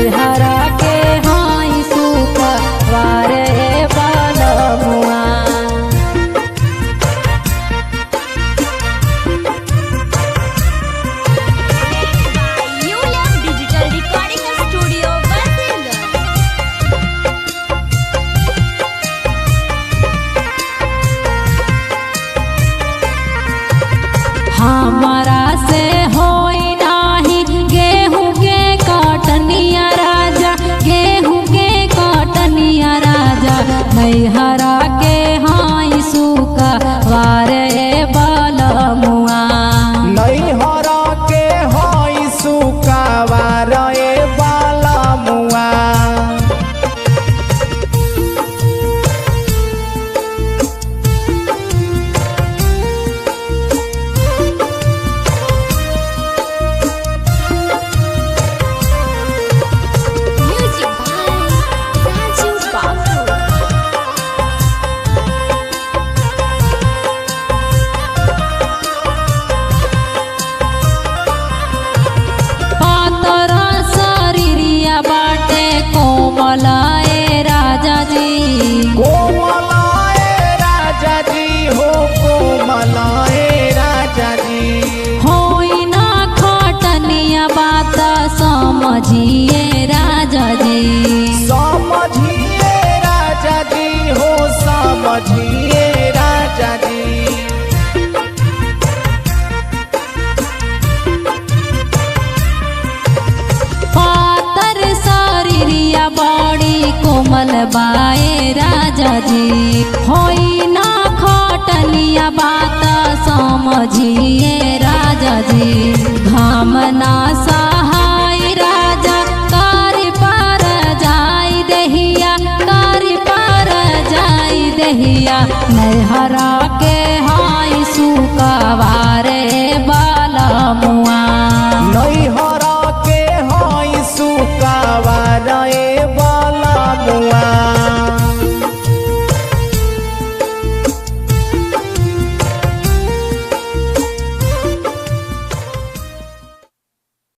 नैहरा के हाई सुख वारे बलमुआ। डिजिटल रिकॉर्डिंग स्टूडियो हमारा से होई नाही गेहूं के कटनिया राजा, गेहूं के कटनिया राजा। नैहरा के हाई सुख वारे बलमुआ। नैहरा के हाई सुख वारे बलमुआ। कोमलाए राजा जी, कोमलाए राजा जी हो कोमलाए राजा जी। होई ना खटनिया बात समझिए राजा जी, समझिए राजा जी हो समझिए राजा जी। बड़ी कोमल बाए राजा जी। होई ना खटनिया बात समझिए राजा जी। घाम ना सहाय राजा कार पर जाई दहिया, कार पर जाई दहिया। नैहरा के